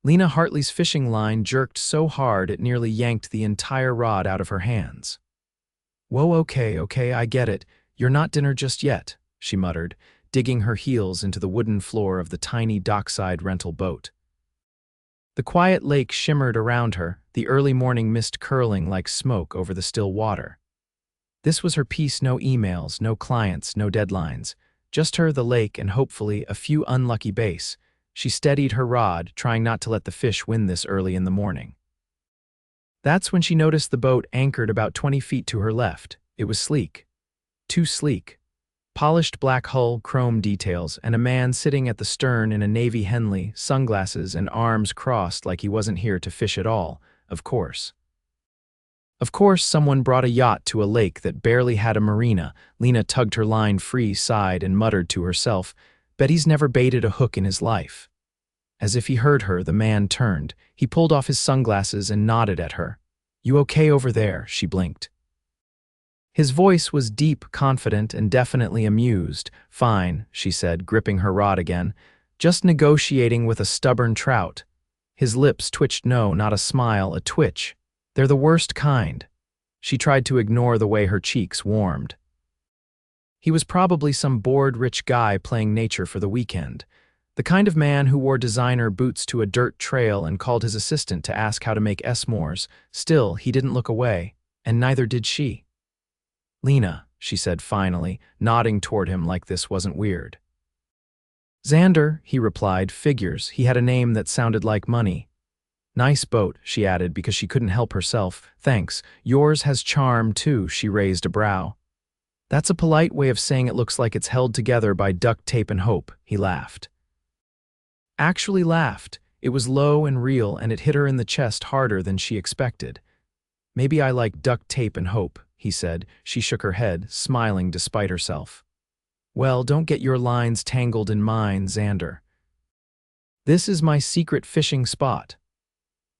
Lena Hartley's fishing line jerked so hard it nearly yanked the entire rod out of her hands. "Whoa, okay, I get it. You're not dinner just yet," she muttered, digging her heels into the wooden floor of the tiny dockside rental boat. The quiet lake shimmered around her, the early morning mist curling like smoke over the still water. This was her peace, no emails, no clients, no deadlines. Just her, the lake, and hopefully a few unlucky bass. She steadied her rod, trying not to let the fish win this early in the morning. That's when she noticed the boat anchored about 20 feet to her left. It was sleek. Too sleek. Polished black hull, chrome details, and a man sitting at the stern in a navy Henley, sunglasses and arms crossed like he wasn't here to fish at all, of course. Of course, someone brought a yacht to a lake that barely had a marina. Lena tugged her line free, sighed, and muttered to herself, "Bet he's never baited a hook in his life." As if he heard her, the man turned. He pulled off his sunglasses and nodded at her. "You okay over there?" She blinked. His voice was deep, confident, and definitely amused. "Fine," she said, gripping her rod again. "Just negotiating with a stubborn trout." His lips twitched. No, not a smile, a twitch. They're the worst kind. She tried to ignore the way her cheeks warmed. He was probably some bored rich guy playing nature for the weekend. The kind of man who wore designer boots to a dirt trail and called his assistant to ask how to make s'mores. Still, he didn't look away, and neither did she. "Lena," she said finally, nodding toward him like this wasn't weird. "Xander," he replied. "Figures. He had a name that sounded like money." "Nice boat," she added because she couldn't help herself. "Thanks. Yours has charm, too," she raised a brow. "That's a polite way of saying it looks like it's held together by duct tape and hope," he laughed. Actually laughed. It was low and real, and it hit her in the chest harder than she expected. "Maybe I like duct tape and hope," he said. She shook her head, smiling despite herself. "Well, don't get your lines tangled in mine, Xander. This is my secret fishing spot.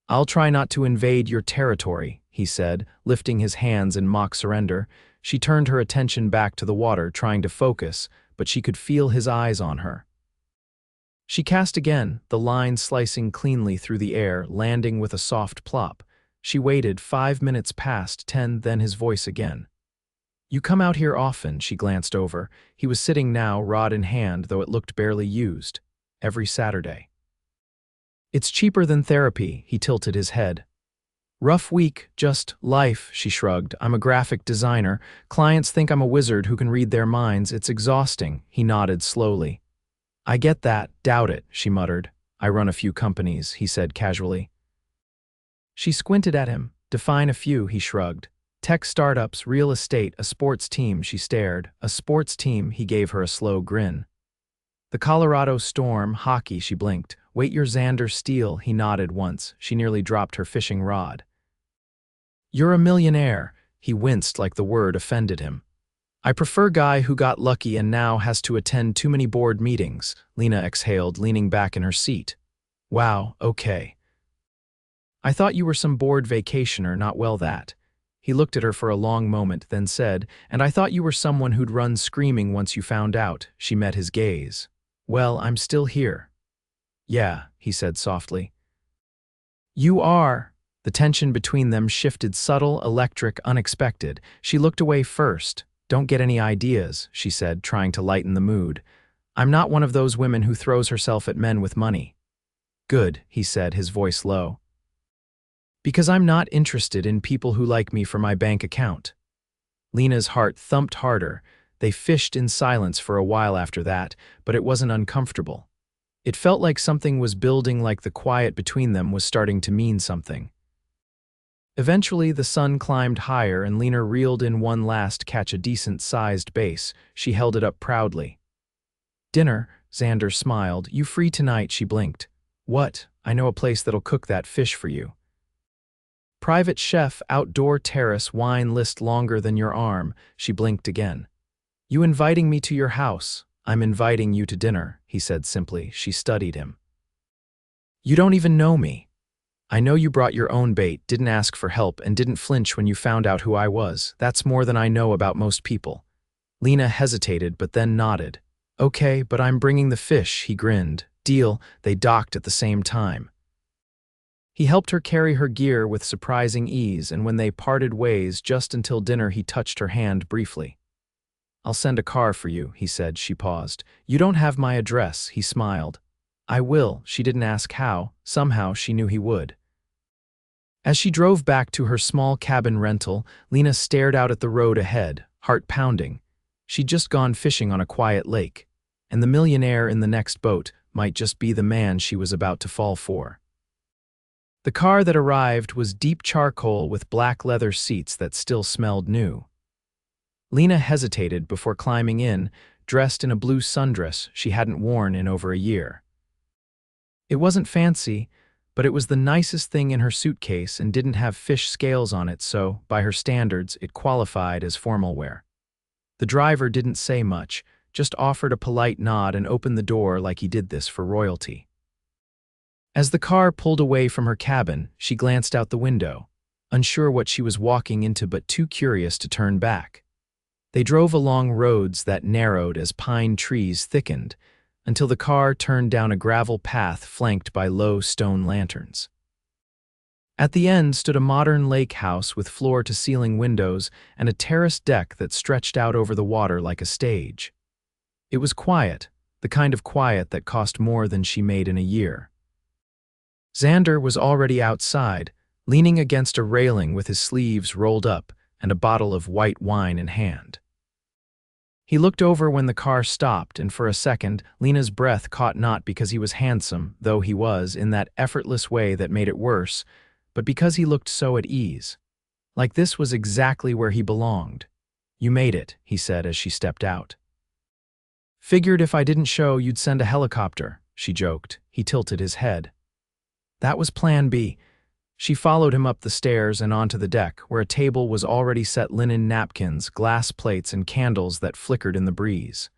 I'll try not to invade your territory," he said, lifting his hands in mock surrender. She turned her attention back to the water, trying to focus, but she could feel his eyes on her. She cast again, the line slicing cleanly through the air, landing with a soft plop. She waited. 5 minutes past 10, then his voice again. "You come out here often," she glanced over. He was sitting now, rod in hand, though it looked barely used. "Every Saturday." "It's cheaper than therapy," he tilted his head. "Rough week, just life," she shrugged. "I'm a graphic designer. Clients think I'm a wizard who can read their minds. It's exhausting." He nodded slowly. "I get that. Doubt it," she muttered. "I run a few companies," he said casually. She squinted at him. "Define a few," he shrugged. "Tech startups, real estate, a sports team," she stared. "A sports team," he gave her a slow grin. "The Colorado Storm, hockey," she blinked. "Wait, you're Xander Steele," he nodded once. She nearly dropped her fishing rod. "You're a millionaire," he winced like the word offended him. "I prefer guy who got lucky and now has to attend too many board meetings," Lena exhaled, leaning back in her seat. "Wow, okay. I thought you were some bored vacationer, not well that." He looked at her for a long moment, then said, "And I thought you were someone who'd run screaming once you found out." She met his gaze. "Well, I'm still here." "Yeah," he said softly. "You are." The tension between them shifted, subtle, electric, unexpected. She looked away first. "Don't get any ideas," she said, trying to lighten the mood. "I'm not one of those women who throws herself at men with money." "Good," he said, his voice low. "Because I'm not interested in people who like me for my bank account." Lena's heart thumped harder. They fished in silence for a while after that, but it wasn't uncomfortable. It felt like something was building, like the quiet between them was starting to mean something. Eventually, the sun climbed higher and Lena reeled in one last catch, a decent-sized bass. She held it up proudly. "Dinner," Xander smiled. "You free tonight?" She blinked. "What? I know a place that'll cook that fish for you." "Private chef, outdoor terrace, wine list longer than your arm." She blinked again. "You inviting me to your house?" "I'm inviting you to dinner," he said simply. She studied him. "You don't even know me." "I know you brought your own bait, didn't ask for help, and didn't flinch when you found out who I was. That's more than I know about most people." Lena hesitated, but then nodded. "Okay, but I'm bringing the fish," he grinned. "Deal." They docked at the same time. He helped her carry her gear with surprising ease, and when they parted ways just until dinner, he touched her hand briefly. "I'll send a car for you," he said. She paused. "You don't have my address," he smiled. "I will." She didn't ask how. Somehow she knew he would. As she drove back to her small cabin rental, Lena stared out at the road ahead, heart pounding. She'd just gone fishing on a quiet lake, and the millionaire in the next boat might just be the man she was about to fall for. The car that arrived was deep charcoal with black leather seats that still smelled new. Lena hesitated before climbing in, dressed in a blue sundress she hadn't worn in over a year. It wasn't fancy, but it was the nicest thing in her suitcase and didn't have fish scales on it, so, by her standards, it qualified as formal wear. The driver didn't say much, just offered a polite nod and opened the door like he did this for royalty. As the car pulled away from her cabin, she glanced out the window, unsure what she was walking into but too curious to turn back. They drove along roads that narrowed as pine trees thickened, until the car turned down a gravel path flanked by low stone lanterns. At the end stood a modern lake house with floor-to-ceiling windows and a terraced deck that stretched out over the water like a stage. It was quiet, the kind of quiet that cost more than she made in a year. Xander was already outside, leaning against a railing with his sleeves rolled up and a bottle of white wine in hand. He looked over when the car stopped, and for a second, Lena's breath caught, not because he was handsome, though he was, in that effortless way that made it worse, but because he looked so at ease. Like this was exactly where he belonged. "You made it," he said as she stepped out. "Figured if I didn't show, you'd send a helicopter," she joked. He tilted his head. "That was plan B." She followed him up the stairs and onto the deck, where a table was already set, linen napkins, glass plates, and candles that flickered in the breeze.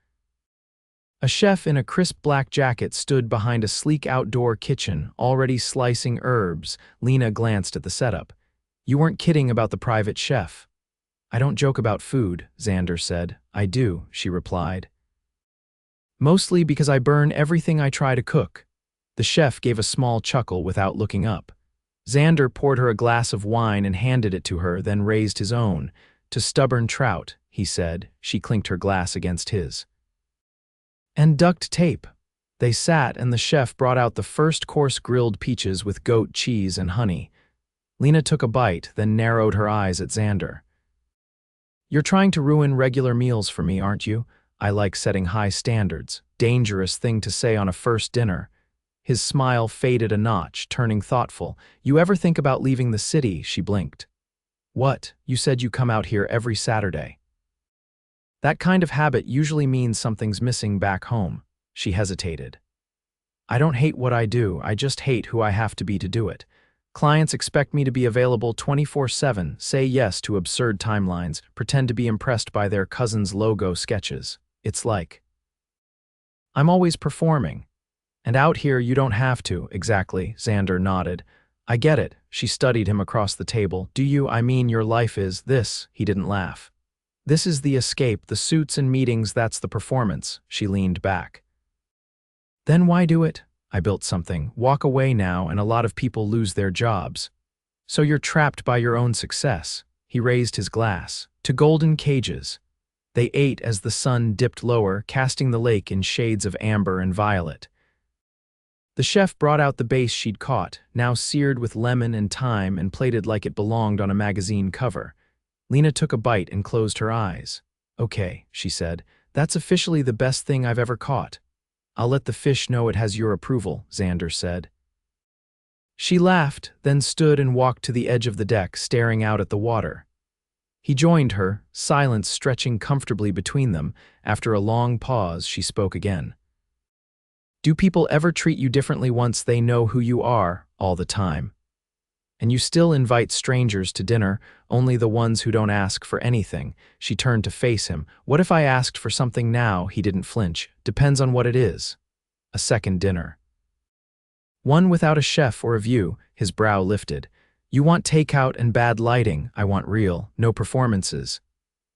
A chef in a crisp black jacket stood behind a sleek outdoor kitchen, already slicing herbs. Lena glanced at the setup. "You weren't kidding about the private chef." "I don't joke about food," Xander said. "I do," she replied. "Mostly because I burn everything I try to cook." The chef gave a small chuckle without looking up. Xander poured her a glass of wine and handed it to her, then raised his own. "To stubborn trout," he said. She clinked her glass against his. "And duct tape." They sat, and the chef brought out the first course, grilled peaches with goat cheese and honey. Lena took a bite, then narrowed her eyes at Xander. "You're trying to ruin regular meals for me, aren't you? I like setting high standards." Dangerous thing to say on a first dinner. His smile faded a notch, turning thoughtful. "You ever think about leaving the city?" She blinked. "What? You said you come out here every Saturday." "That kind of habit usually means something's missing back home." She hesitated. "I don't hate what I do, I just hate who I have to be to do it. Clients expect me to be available 24/7, say yes to absurd timelines, pretend to be impressed by their cousin's logo sketches. It's like I'm always performing. And out here you don't have to." "Exactly," Xander nodded. "I get it." She studied him across the table. "Do you? I mean, your life is this." He didn't laugh. "This is the escape, the suits and meetings, that's the performance." She leaned back. "Then why do it?" "I built something. Walk away now and a lot of people lose their jobs. So you're trapped by your own success." He raised his glass. "To golden cages." They ate as the sun dipped lower, casting the lake in shades of amber and violet. The chef brought out the base she'd caught, now seared with lemon and thyme and plated like it belonged on a magazine cover. Lena took a bite and closed her eyes. "Okay," she said. "That's officially the best thing I've ever caught." "I'll let the fish know it has your approval," Xander said. She laughed, then stood and walked to the edge of the deck, staring out at the water. He joined her, silence stretching comfortably between them. After a long pause, she spoke again. "Do people ever treat you differently once they know who you are?" "All the time." "And you still invite strangers to dinner, only the ones who don't ask for anything?" She turned to face him. "What if I asked for something now?" He didn't flinch. "Depends on what it is." "A second dinner." "One without a chef or a view?" His brow lifted. "You want takeout and bad lighting. I want real, no performances."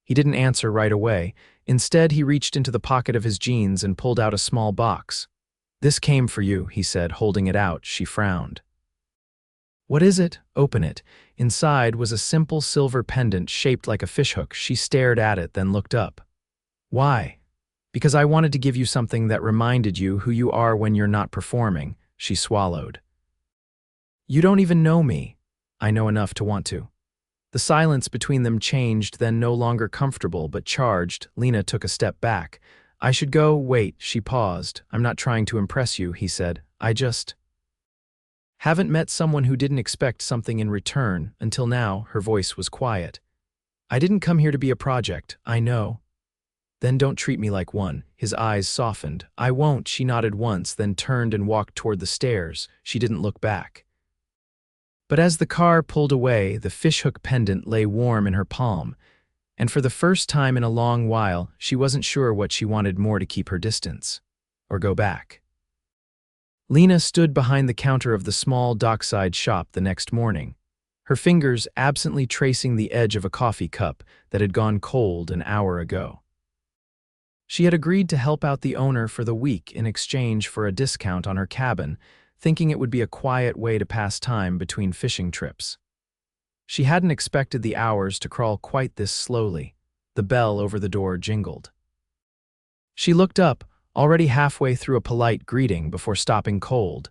He didn't answer right away. Instead, he reached into the pocket of his jeans and pulled out a small box. "This came for you," he said, holding it out. She frowned. What is it? Open it. Inside was a simple silver pendant shaped like a fishhook. She stared at it, then looked up. Why? Because I wanted to give you something that reminded you who you are when you're not performing, she swallowed. You don't even know me. I know enough to want to. The silence between them changed, then no longer comfortable but charged. Lena took a step back. I should go. Wait, she paused. I'm not trying to impress you, he said. I just haven't met someone who didn't expect something in return. Until now, her voice was quiet. I didn't come here to be a project, I know. Then don't treat me like one. His eyes softened. I won't, she nodded once, then turned and walked toward the stairs. She didn't look back. But as the car pulled away, the fishhook pendant lay warm in her palm, and for the first time in a long while, she wasn't sure what she wanted more, to keep her distance or go back. Lena stood behind the counter of the small dockside shop the next morning, her fingers absently tracing the edge of a coffee cup that had gone cold an hour ago. She had agreed to help out the owner for the week in exchange for a discount on her cabin, thinking it would be a quiet way to pass time between fishing trips. She hadn't expected the hours to crawl quite this slowly. The bell over the door jingled. She looked up, already halfway through a polite greeting before stopping cold.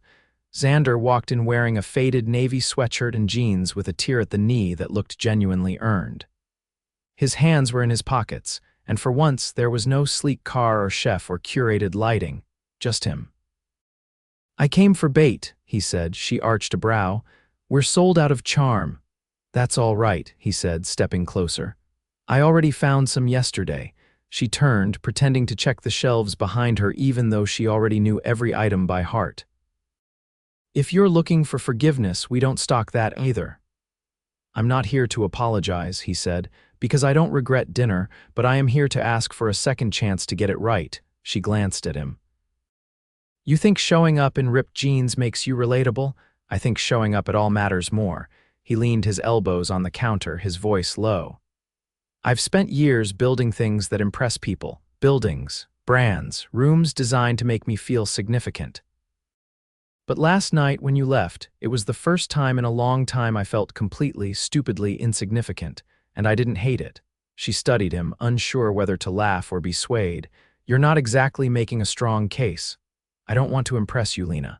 Xander walked in wearing a faded navy sweatshirt and jeans with a tear at the knee that looked genuinely earned. His hands were in his pockets, and for once there was no sleek car or chef or curated lighting, just him. I came for bait, he said. She arched a brow. We're sold out of charm. That's all right, he said, stepping closer. I already found some yesterday. She turned, pretending to check the shelves behind her even though she already knew every item by heart. If you're looking for forgiveness, we don't stock that either. I'm not here to apologize, he said, because I don't regret dinner, but I am here to ask for a second chance to get it right. She glanced at him. You think showing up in ripped jeans makes you relatable? I think showing up at all matters more. He leaned his elbows on the counter, his voice low. I've spent years building things that impress people. Buildings, brands, rooms designed to make me feel significant. But last night when you left, it was the first time in a long time I felt completely, stupidly insignificant, and I didn't hate it. She studied him, unsure whether to laugh or be swayed. You're not exactly making a strong case. I don't want to impress you, Lena.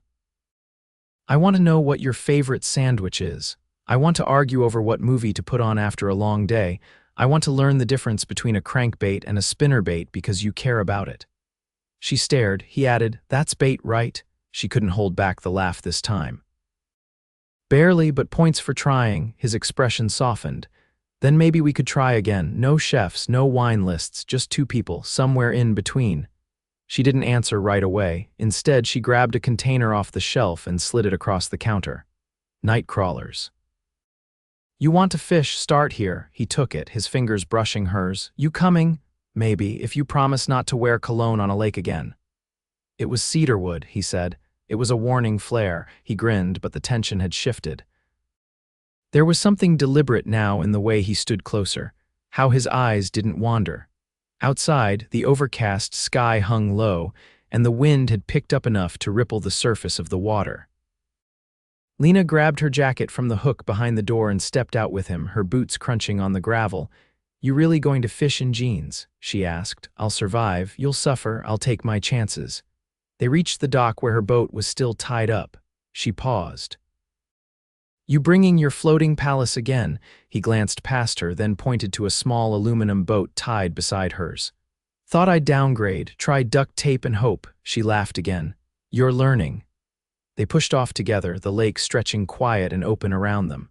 I want to know what your favorite sandwich is. I want to argue over what movie to put on after a long day. I want to learn the difference between a crankbait and a spinnerbait because you care about it. She stared. He added, That's bait, right? She couldn't hold back the laugh this time. Barely, but points for trying. His expression softened. Then maybe we could try again. No chefs, no wine lists, just two people, somewhere in between. She didn't answer right away. Instead, she grabbed a container off the shelf and slid it across the counter. Night crawlers. You want to fish? Start here. He took it, his fingers brushing hers. You coming? Maybe, if you promise not to wear cologne on a lake again. It was cedarwood, he said. It was a warning flare. He grinned, but the tension had shifted. There was something deliberate now in the way he stood closer, how his eyes didn't wander. Outside, the overcast sky hung low, and the wind had picked up enough to ripple the surface of the water. Lena grabbed her jacket from the hook behind the door and stepped out with him, her boots crunching on the gravel. You really going to fish in jeans? She asked. I'll survive. You'll suffer. I'll take my chances. They reached the dock where her boat was still tied up. She paused. You bringing your floating palace again? He glanced past her, then pointed to a small aluminum boat tied beside hers. Thought I'd downgrade, try duct tape and hope. She laughed again. You're learning. They pushed off together, the lake stretching quiet and open around them.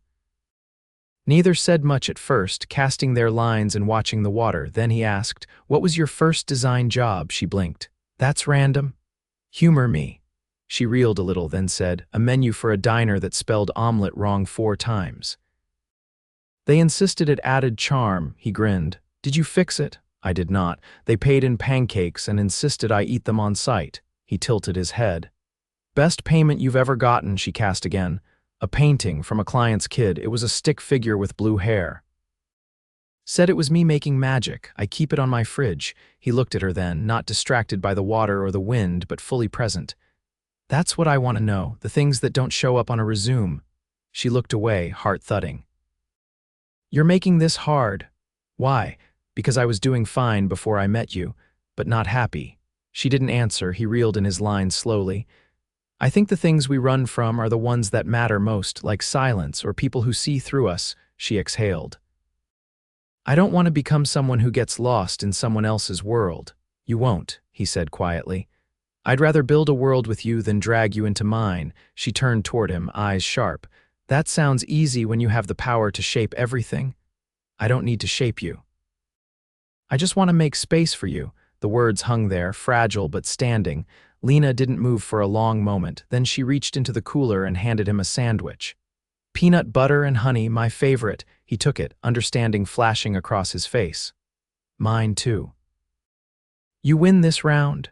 Neither said much at first, casting their lines and watching the water. Then he asked, What was your first design job? She blinked. That's random. Humor me. She reeled a little, then said, A menu for a diner that spelled omelet wrong 4 times. They insisted it added charm. He grinned. Did you fix it? I did not. They paid in pancakes and insisted I eat them on site. He tilted his head. Best payment you've ever gotten, she cast again. A painting from a client's kid. It was a stick figure with blue hair. Said it was me making magic. I keep it on my fridge. He looked at her then, not distracted by the water or the wind, but fully present. That's what I want to know, the things that don't show up on a resume. She looked away, heart thudding. You're making this hard. Why? Because I was doing fine before I met you, but not happy. She didn't answer. He reeled in his lines slowly. I think the things we run from are the ones that matter most, like silence or people who see through us, she exhaled. I don't want to become someone who gets lost in someone else's world. You won't, he said quietly. I'd rather build a world with you than drag you into mine. She turned toward him, eyes sharp. That sounds easy when you have the power to shape everything. I don't need to shape you. I just want to make space for you. The words hung there, fragile but standing. Lena didn't move for a long moment, then she reached into the cooler and handed him a sandwich. Peanut butter and honey, my favorite. He took it, understanding flashing across his face. Mine too. You win this round.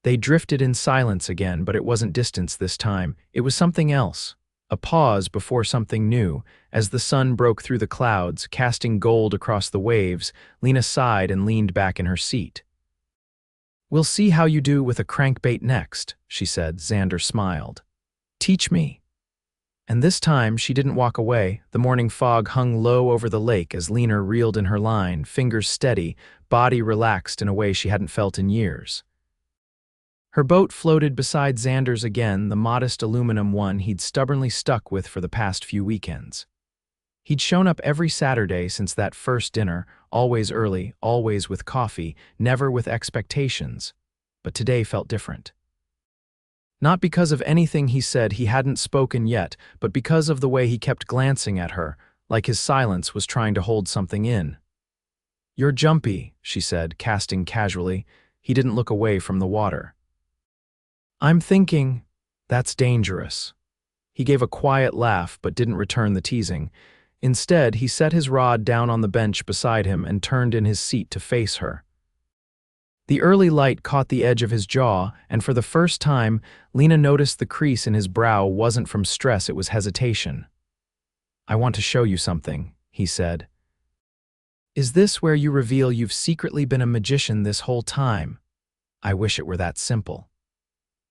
They drifted in silence again, but it wasn't distance this time. It was something else. A pause before something new. As the sun broke through the clouds, casting gold across the waves, Lena sighed and leaned back in her seat. We'll see how you do with a crankbait next, she said. Xander smiled. Teach me. And this time she didn't walk away. The morning fog hung low over the lake as Lena reeled in her line, fingers steady, body relaxed in a way she hadn't felt in years. Her boat floated beside Xander's again, the modest aluminum one he'd stubbornly stuck with for the past few weekends. He'd shown up every Saturday since that first dinner, always early, always with coffee, never with expectations. But today felt different. Not because of anything he said, he hadn't spoken yet, but because of the way he kept glancing at her, like his silence was trying to hold something in. You're jumpy, she said, casting casually. He didn't look away from the water. I'm thinking, that's dangerous. He gave a quiet laugh but didn't return the teasing. Instead, he set his rod down on the bench beside him and turned in his seat to face her. The early light caught the edge of his jaw, and for the first time, Lena noticed the crease in his brow wasn't from stress, it was hesitation. I want to show you something, he said. Is this where you reveal you've secretly been a magician this whole time? I wish it were that simple.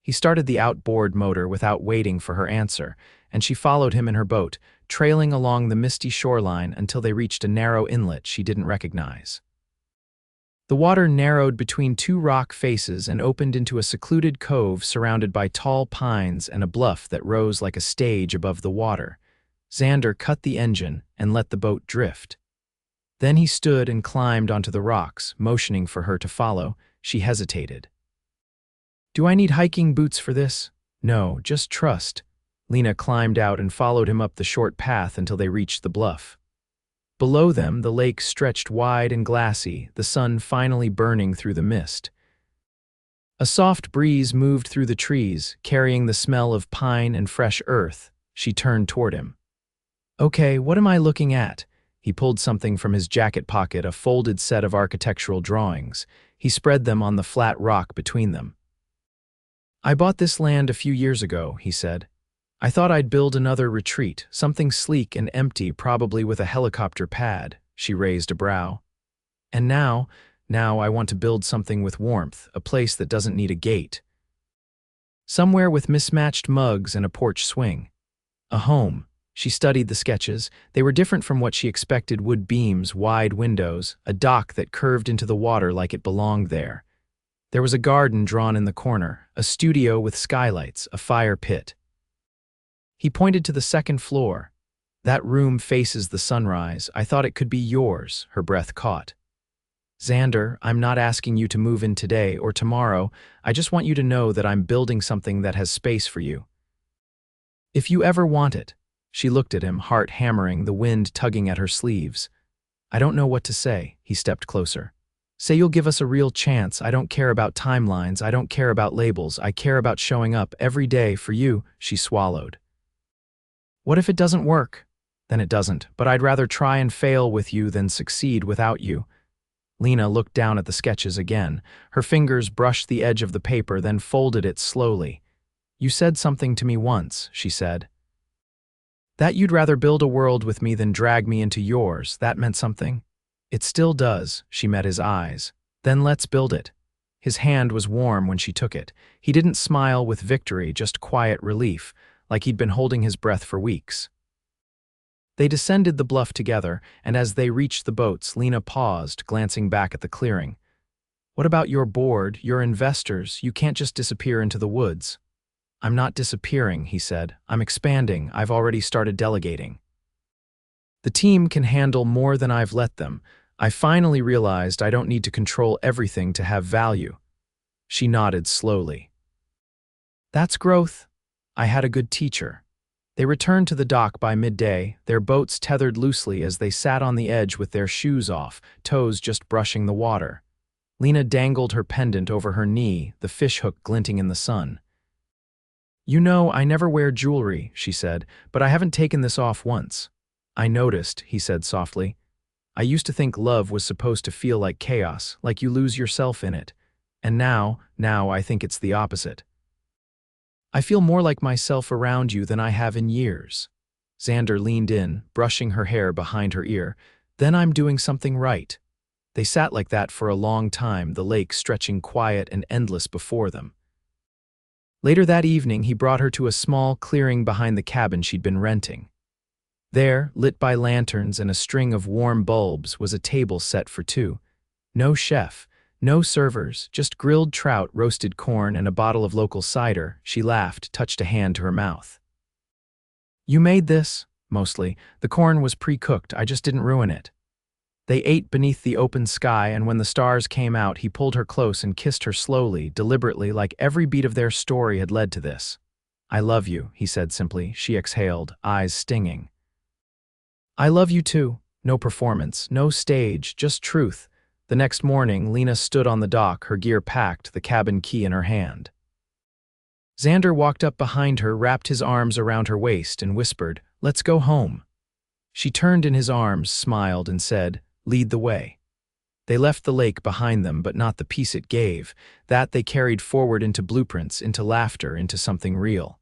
He started the outboard motor without waiting for her answer, and she followed him in her boat, trailing along the misty shoreline until they reached a narrow inlet she didn't recognize. The water narrowed between two rock faces and opened into a secluded cove surrounded by tall pines and a bluff that rose like a stage above the water. Xander cut the engine and let the boat drift. Then he stood and climbed onto the rocks, motioning for her to follow. She hesitated. Do I need hiking boots for this? No, just trust. Lena climbed out and followed him up the short path until they reached the bluff. Below them, the lake stretched wide and glassy, the sun finally burning through the mist. A soft breeze moved through the trees, carrying the smell of pine and fresh earth. She turned toward him. Okay, what am I looking at? He pulled something from his jacket pocket, a folded set of architectural drawings. He spread them on the flat rock between them. I bought this land a few years ago, he said. I thought I'd build another retreat, something sleek and empty, probably with a helicopter pad. She raised a brow. And now I want to build something with warmth, a place that doesn't need a gate. Somewhere with mismatched mugs and a porch swing. A home. She studied the sketches. They were different from what she expected: wood beams, wide windows, a dock that curved into the water like it belonged there. There was a garden drawn in the corner, a studio with skylights, a fire pit. He pointed to the second floor. That room faces the sunrise. I thought it could be yours, her breath caught. Xander, I'm not asking you to move in today or tomorrow. I just want you to know that I'm building something that has space for you. If you ever want it. She looked at him, heart hammering, the wind tugging at her sleeves. I don't know what to say. He stepped closer. Say you'll give us a real chance. I don't care about timelines. I don't care about labels. I care about showing up every day for you, she swallowed. What if it doesn't work? Then it doesn't, but I'd rather try and fail with you than succeed without you. Lena looked down at the sketches again. Her fingers brushed the edge of the paper, then folded it slowly. You said something to me once, she said. That you'd rather build a world with me than drag me into yours. That meant something. It still does, she met his eyes. Then let's build it. His hand was warm when she took it. He didn't smile with victory, just quiet relief, like he'd been holding his breath for weeks. They descended the bluff together, and as they reached the boats, Lena paused, glancing back at the clearing. "What about your board, your investors? You can't just disappear into the woods." "I'm not disappearing," he said. "I'm expanding. I've already started delegating. The team can handle more than I've let them. I finally realized I don't need to control everything to have value." She nodded slowly. "That's growth. I had a good teacher." They returned to the dock by midday, their boats tethered loosely as they sat on the edge with their shoes off, toes just brushing the water. Lena dangled her pendant over her knee, the fishhook glinting in the sun. "You know, I never wear jewelry," she said, "but I haven't taken this off once." "I noticed," he said softly. "I used to think love was supposed to feel like chaos, like you lose yourself in it. And now I think it's the opposite. I feel more like myself around you than I have in years." Xander leaned in, brushing her hair behind her ear. "Then I'm doing something right." They sat like that for a long time, the lake stretching quiet and endless before them. Later that evening, he brought her to a small clearing behind the cabin she'd been renting. There, lit by lanterns and a string of warm bulbs, was a table set for two. No chef, no servers, just grilled trout, roasted corn, and a bottle of local cider. She laughed, touched a hand to her mouth. "You made this?" "Mostly. The corn was pre-cooked, I just didn't ruin it." They ate beneath the open sky, and when the stars came out, he pulled her close and kissed her slowly, deliberately, like every beat of their story had led to this. "I love you," he said simply. She exhaled, eyes stinging. "I love you too." No performance, no stage, just truth. The next morning, Lena stood on the dock, her gear packed, the cabin key in her hand. Xander walked up behind her, wrapped his arms around her waist, and whispered, "Let's go home." She turned in his arms, smiled, and said, "Lead the way." They left the lake behind them, but not the peace it gave. That they carried forward into blueprints, into laughter, into something real.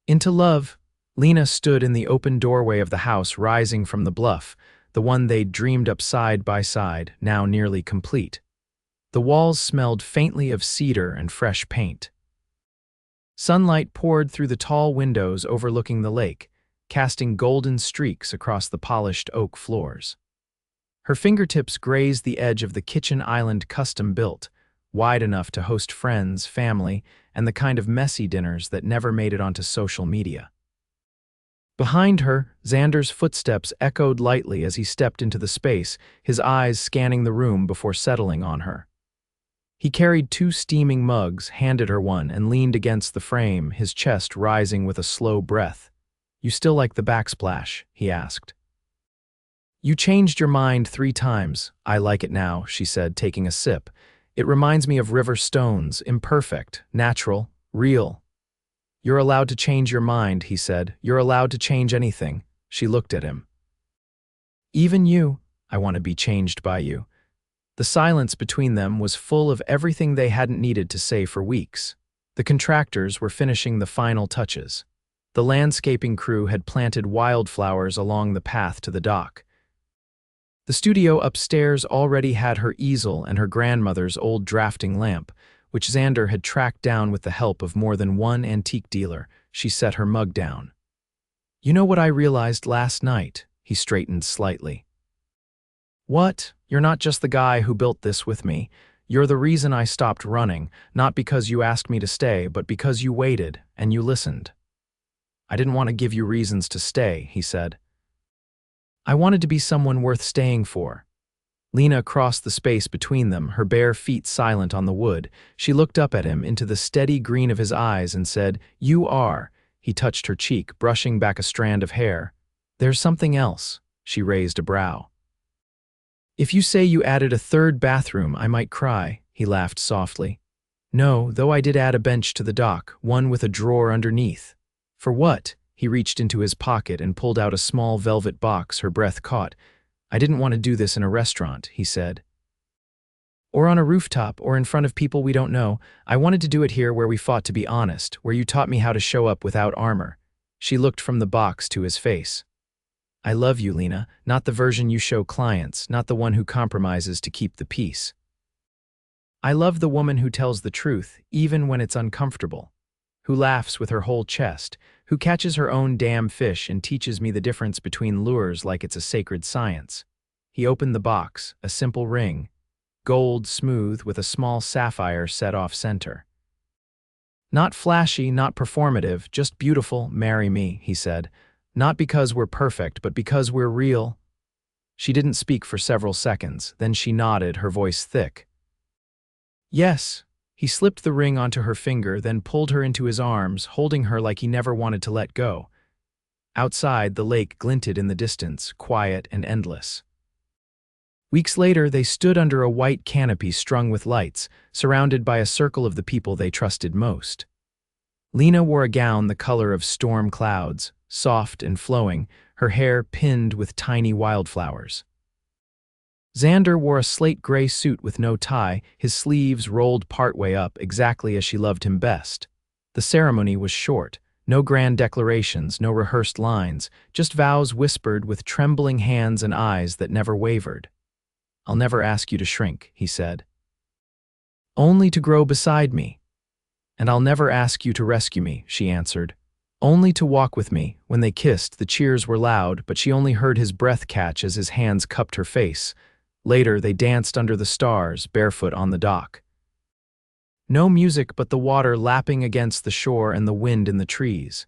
Into love. Lena stood in the open doorway of the house rising from the bluff, the one they'd dreamed up side by side, now nearly complete. The walls smelled faintly of cedar and fresh paint. Sunlight poured through the tall windows overlooking the lake, casting golden streaks across the polished oak floors. Her fingertips grazed the edge of the kitchen island custom-built, wide enough to host friends, family, and the kind of messy dinners that never made it onto social media. Behind her, Xander's footsteps echoed lightly as he stepped into the space, his eyes scanning the room before settling on her. He carried two steaming mugs, handed her one, and leaned against the frame, his chest rising with a slow breath. "You still like the backsplash?" he asked. "You changed your mind 3 times. I like it now," she said, taking a sip. "It reminds me of river stones, imperfect, natural, real." "You're allowed to change your mind," he said. "You're allowed to change anything." She looked at him. "Even you. I want to be changed by you." The silence between them was full of everything they hadn't needed to say for weeks. The contractors were finishing the final touches. The landscaping crew had planted wildflowers along the path to the dock. The studio upstairs already had her easel and her grandmother's old drafting lamp, which Xander had tracked down with the help of more than one antique dealer. She set her mug down. "You know what I realized last night?" He straightened slightly. "What? You're not just the guy who built this with me. You're the reason I stopped running, not because you asked me to stay, but because you waited and you listened." "I didn't want to give you reasons to stay," he said. "I wanted to be someone worth staying for." Lena crossed the space between them, her bare feet silent on the wood. She looked up at him, into the steady green of his eyes, and said, "You are." He touched her cheek, brushing back a strand of hair. "There's something else." She raised a brow. "If you say you added a 3rd bathroom, I might cry." He laughed softly. "No, though I did add a bench to the dock, one with a drawer underneath." "For what?" He reached into his pocket and pulled out a small velvet box. Her breath caught. "I didn't want to do this in a restaurant," he said. "Or on a rooftop, or in front of people we don't know. I wanted to do it here where we fought to be honest, where you taught me how to show up without armor." She looked from the box to his face. "I love you, Lena, not the version you show clients, not the one who compromises to keep the peace. I love the woman who tells the truth, even when it's uncomfortable, who laughs with her whole chest, who catches her own damn fish and teaches me the difference between lures like it's a sacred science. He opened the box, a simple ring, gold smooth with a small sapphire set off center. Not flashy, not performative, just beautiful, marry me, he said. Not because we're perfect, but because we're real. She didn't speak for several seconds, then she nodded, her voice thick. Yes. He slipped the ring onto her finger, then pulled her into his arms, holding her like he never wanted to let go. Outside, the lake glinted in the distance, quiet and endless. Weeks later, they stood under a white canopy strung with lights, surrounded by a circle of the people they trusted most. Lena wore a gown the color of storm clouds, soft and flowing, her hair pinned with tiny wildflowers. Xander wore a slate-gray suit with no tie, his sleeves rolled partway up, exactly as she loved him best. The ceremony was short. No grand declarations, no rehearsed lines, just vows whispered with trembling hands and eyes that never wavered. I'll never ask you to shrink, he said. Only to grow beside me. And I'll never ask you to rescue me, she answered. Only to walk with me. When they kissed, the cheers were loud, but she only heard his breath catch as his hands cupped her face. Later, they danced under the stars, barefoot on the dock. No music but the water lapping against the shore and the wind in the trees.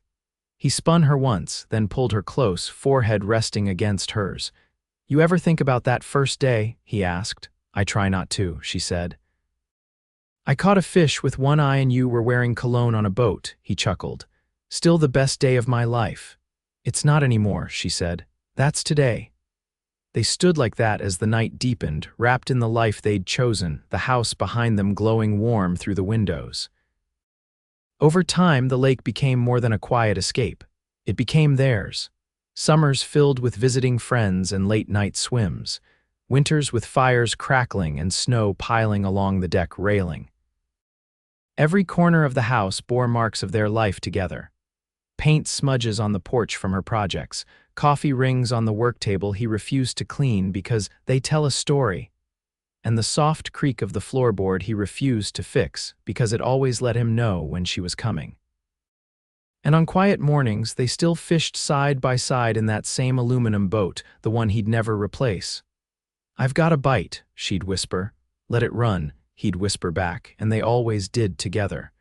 He spun her once, then pulled her close, forehead resting against hers. You ever think about that first day? He asked. I try not to, she said. I caught a fish with one eye and you were wearing cologne on a boat, he chuckled. Still the best day of my life. It's not anymore, she said. That's today. They stood like that as the night deepened, wrapped in the life they'd chosen, the house behind them glowing warm through the windows. Over time, the lake became more than a quiet escape. It became theirs. Summers filled with visiting friends and late-night swims. Winters with fires crackling and snow piling along the deck railing. Every corner of the house bore marks of their life together. Paint smudges on the porch from her projects, coffee rings on the work table he refused to clean because they tell a story, and the soft creak of the floorboard he refused to fix because it always let him know when she was coming. And on quiet mornings, they still fished side by side in that same aluminum boat, the one he'd never replace. I've got a bite, she'd whisper. Let it run, he'd whisper back, and they always did together.